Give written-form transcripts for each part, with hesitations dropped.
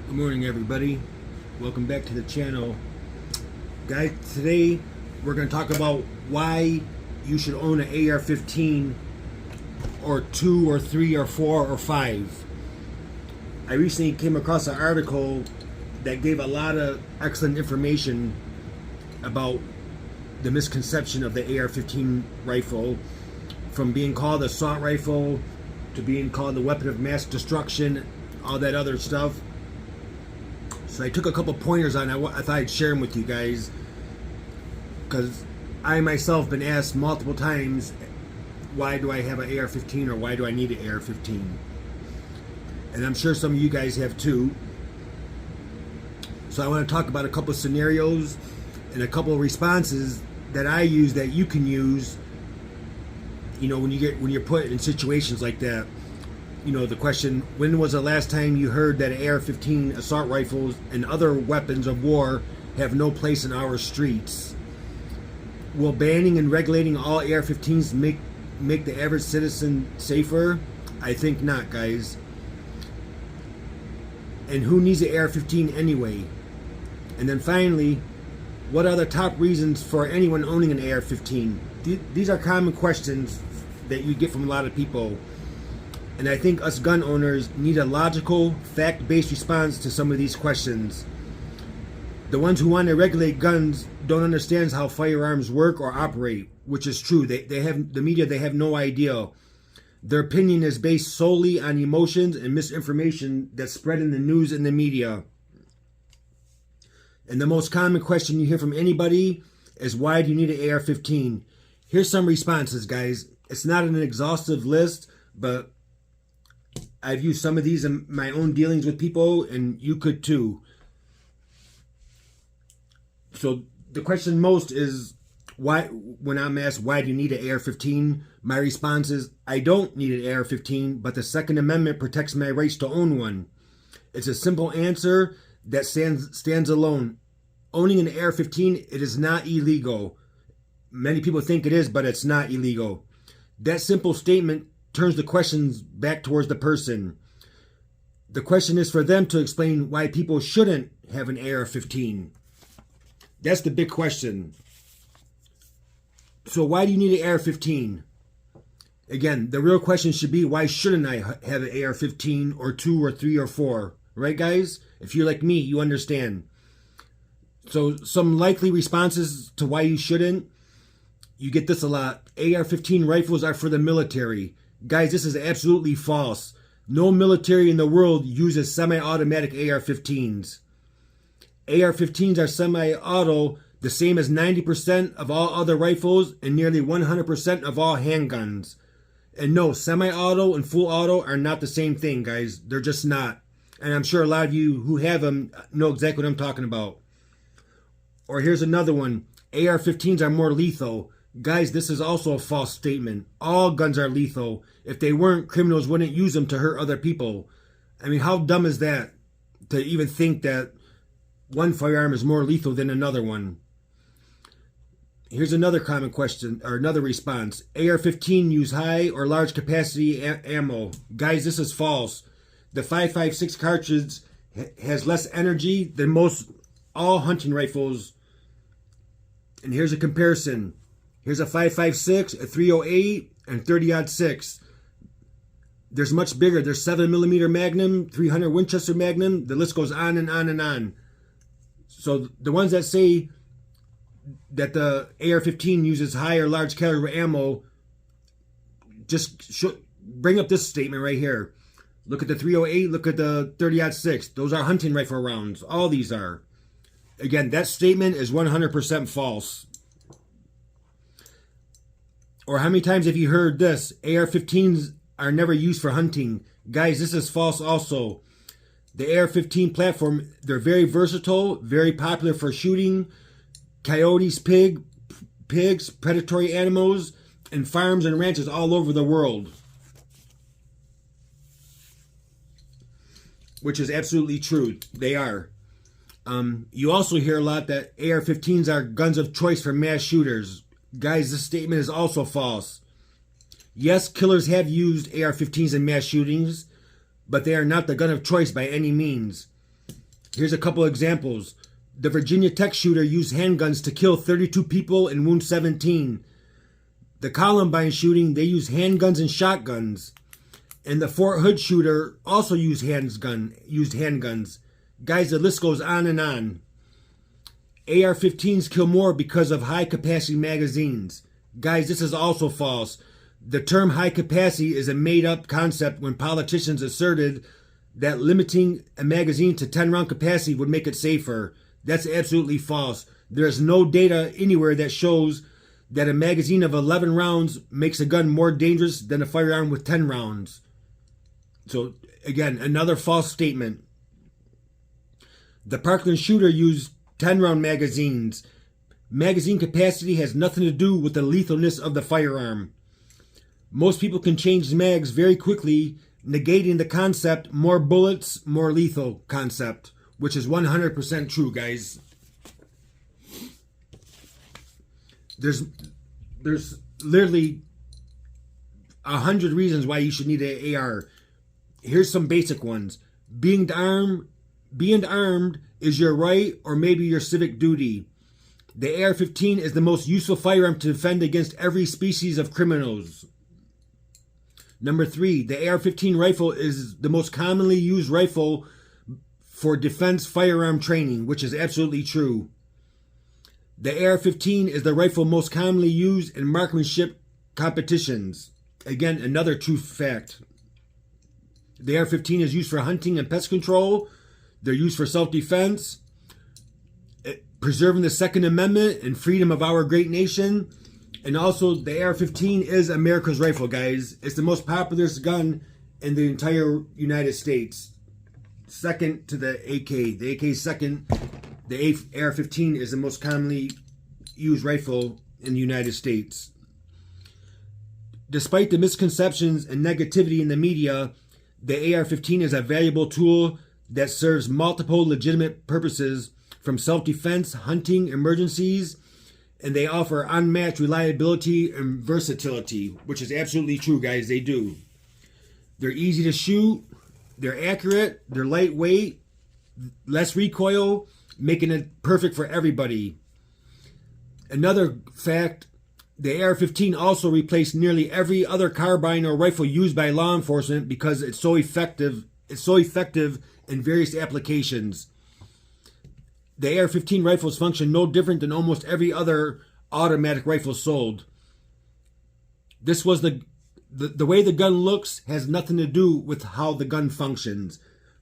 Good morning, everybody. Welcome back to the channel. Guys, today we're going to talk about why you should own an AR-15 or 2 or 3 or 4 or 5. I recently came across an article that gave a lot of excellent information about the misconception of the AR-15 rifle, from being called an assault rifle to being called the weapon of mass destruction, all that other stuff. So I took a couple pointers on it. I thought I'd share them with you guys, because I myself been asked multiple times, why do I have an AR-15 or why do I need an AR-15? And I'm sure some of you guys have too. So I want to talk about a couple of scenarios and a couple of responses that I use that you can use, you know, when you're put in situations like that. You know, the question, when was the last time you heard that AR-15 assault rifles and other weapons of war have no place in our streets? Will banning and regulating all AR-15s make the average citizen safer? I think not, guys. And who needs an AR-15 anyway? And then finally, what are the top reasons for anyone owning an AR-15? These are common questions that you get from a lot of people. And I think us gun owners need a logical, fact-based response to some of these questions. The ones who want to regulate guns don't understand how firearms work or operate, which is true. They have no idea. Their opinion is based solely on emotions and misinformation that's spread in the news and the media. And the most common question you hear from anybody is, why do you need an AR-15? Here's some responses, guys. It's not an exhaustive list, but I've used some of these in my own dealings with people, and you could too. So the question most is, why? When I'm asked, why do you need an AR-15? My response is, I don't need an AR-15, but the Second Amendment protects my rights to own one. It's a simple answer that stands alone. Owning an AR-15, it is not illegal. Many people think it is, but it's not illegal. That simple statement turns the questions back towards the person. The question is for them to explain why people shouldn't have an AR-15. That's the big question. So why do you need an AR-15? Again, the real question should be, why shouldn't I have an AR-15 or 2 or 3 or 4? Right, guys? If you're like me, you understand. So some likely responses to why you shouldn't. You get this a lot. AR-15 rifles are for the military. Guys, this is absolutely false. No military in the world uses semi-automatic AR-15s. AR-15s are semi-auto, the same as 90% of all other rifles and nearly 100% of all handguns. And no, semi-auto and full auto are not the same thing, guys. They're just not. And I'm sure a lot of you who have them know exactly what I'm talking about. Or here's another one. AR-15s are more lethal. Guys, this is also a false statement. All guns are lethal. If they weren't, criminals wouldn't use them to hurt other people. I mean, how dumb is that? To even think that one firearm is more lethal than another one. Here's another common question, or another response. AR-15 use high or large capacity ammo. Guys, this is false. The 5.56 cartridge has less energy than all hunting rifles. And here's a comparison. Here's a 5.56, a 308, and 30-06. There's much bigger. There's 7mm Magnum, 300 Winchester Magnum. The list goes on and on and on. So the ones that say that the AR-15 uses high or large caliber ammo, just bring up this statement right here. Look at the 308, look at the 30-06. Those are hunting rifle rounds. All these are. Again, that statement is 100% false. Or how many times have you heard this? AR-15s are never used for hunting. Guys, this is false also. The AR-15 platform, they're very versatile, very popular for shooting coyotes, pigs, predatory animals, and farms and ranches all over the world. Which is absolutely true. They are. You also hear a lot that AR-15s are guns of choice for mass shooters. Guys, this statement is also false. Yes, killers have used AR-15s in mass shootings, but they are not the gun of choice by any means. Here's a couple examples. The Virginia Tech shooter used handguns to kill 32 people and wound 17. The Columbine shooting, they used handguns and shotguns. And the Fort Hood shooter also used handguns. Guys, the list goes on and on. AR-15s kill more because of high-capacity magazines. Guys, this is also false. The term high capacity is a made-up concept when politicians asserted that limiting a magazine to 10-round capacity would make it safer. That's absolutely false. There is no data anywhere that shows that a magazine of 11 rounds makes a gun more dangerous than a firearm with 10 rounds. So, again, another false statement. The Parkland shooter used 10-round magazines. Magazine capacity has nothing to do with the lethalness of the firearm. Most people can change mags very quickly, negating the concept more bullets, more lethal concept, which is 100% true, guys. There's literally 100 reasons why you should need an AR. Here's some basic ones. Being armed is your right or maybe your civic duty. The AR-15 is the most useful firearm to defend against every species of criminals. Number 3, the AR-15 rifle is the most commonly used rifle for defense firearm training, which is absolutely true. The AR-15 is the rifle most commonly used in marksmanship competitions. Again, another true fact. The AR-15 is used for hunting and pest control. They're used for self-defense, preserving the Second Amendment and freedom of our great nation. And also, the AR-15 is America's rifle, guys. It's the most popular gun in the entire United States. Second to the AK. The AK is second. The AR-15 is the most commonly used rifle in the United States. Despite the misconceptions and negativity in the media, the AR-15 is a valuable tool that serves multiple legitimate purposes, from self-defense, hunting, emergencies, and they offer unmatched reliability and versatility, which is absolutely true, guys. They do. They're easy to shoot, they're accurate, they're lightweight, less recoil, making it perfect for everybody. Another fact, the AR-15 also replaced nearly every other carbine or rifle used by law enforcement because it's so effective. It's so effective in various applications. The AR-15 rifles function no different than almost every other automatic rifle sold. This was the way the gun looks has nothing to do with how the gun functions.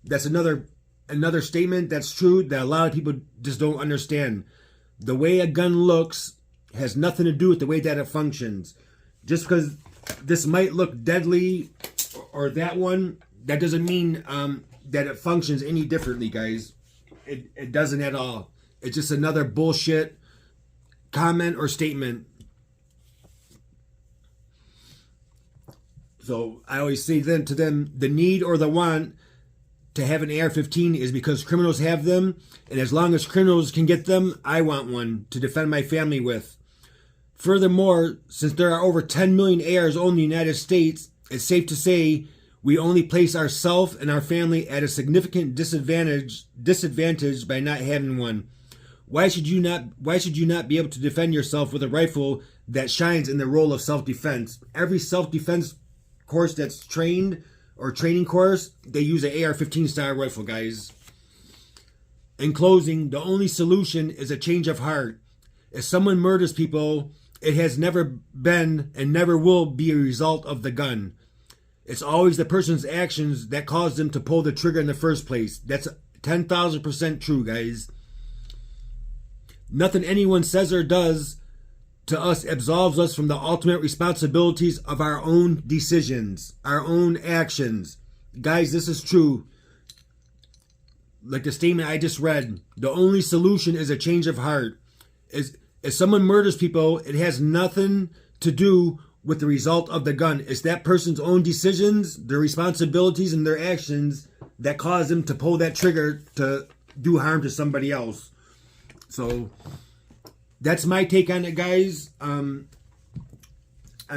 That's another statement that's true that a lot of people just don't understand. The way a gun looks has nothing to do with the way that it functions. Just because this might look deadly or that one, that doesn't mean that it functions any differently, guys. It doesn't at all. It's just another bullshit comment or statement. So I always say then to them, the need or the want to have an AR-15 is because criminals have them, and as long as criminals can get them, I want one to defend my family with. Furthermore, since there are over 10 million ARs owned in the United States, it's safe to say we only place ourselves and our family at a significant disadvantage by not having one. Why should you not be able to defend yourself with a rifle that shines in the role of self-defense? Every self-defense course that's trained or training course, they use an AR-15 style rifle, guys. In closing, the only solution is a change of heart. If someone murders people, it has never been and never will be a result of the gun. It's always the person's actions that cause them to pull the trigger in the first place. That's 10,000% true, guys. Nothing anyone says or does to us absolves us from the ultimate responsibilities of our own decisions, our own actions. Guys, this is true. Like the statement I just read, the only solution is a change of heart. If someone murders people, it has nothing to do with the result of the gun. It's that person's own decisions, their responsibilities, and their actions that cause them to pull that trigger to do harm to somebody else. So that's my take on it, guys. I'm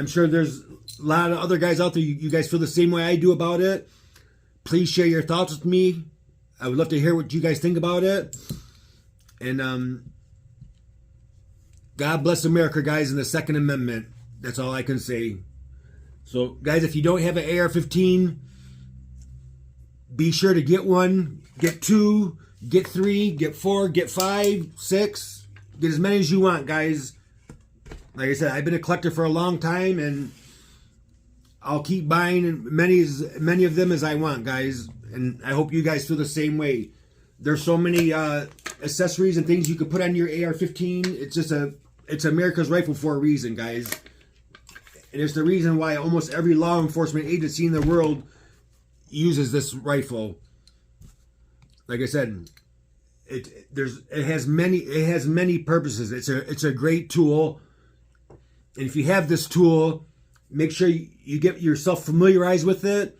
sure there's a lot of other guys out there. You guys feel the same way I do about it. Please share your thoughts with me. I would love to hear what you guys think about it. And God bless America, guys, and the Second Amendment. That's all I can say. So, guys, if you don't have an AR-15, be sure to get one, get two, get three, get four, get 5, 6, get as many as you want, guys. Like I said, I've been a collector for a long time, and I'll keep buying many of them as I want, guys. And I hope you guys feel the same way. There's so many accessories and things you could put on your AR-15. It's America's rifle for a reason, guys. And it's the reason why almost every law enforcement agency in the world uses this rifle. Like I said, it has many purposes. It's a great tool. And if you have this tool, make sure you get yourself familiarized with it,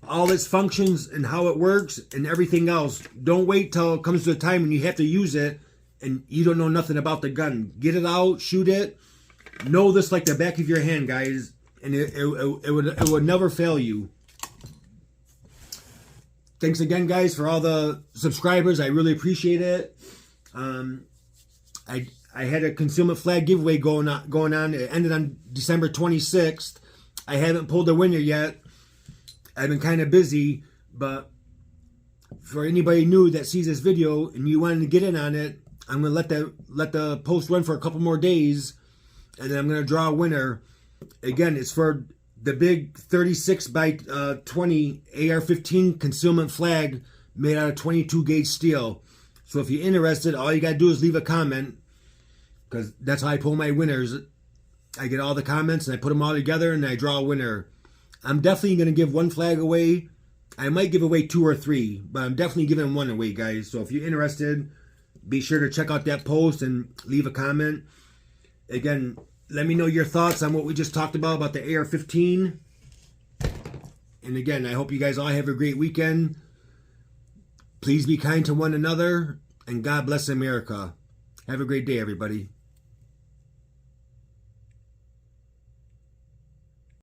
all its functions and how it works and everything else. Don't wait till it comes to a time when you have to use it and you don't know nothing about the gun. Get it out, shoot it. Know this like the back of your hand, guys, and it would never fail you. Thanks again, guys, for all the subscribers. I really appreciate it. I had a concealment flag giveaway going on. It ended on December 26th. I haven't pulled the winner yet. I've been kind of busy, but for anybody new that sees this video and you wanted to get in on it, I'm gonna let the post run for a couple more days, and then I'm gonna draw a winner. Again, it's for the big 36 by 20 AR-15 concealment flag made out of 22 gauge steel. So if you're interested, all you gotta do is leave a comment, because that's how I pull my winners. I get all the comments and I put them all together and I draw a winner. I'm definitely going to give one flag away. I might give away 2 or 3, but I'm definitely giving one away, guys. So if you're interested, be sure to check out that post and leave a comment. Again, let me know your thoughts on what we just talked about the AR-15. And again, I hope you guys all have a great weekend. Please be kind to one another, and God bless America. Have a great day, everybody.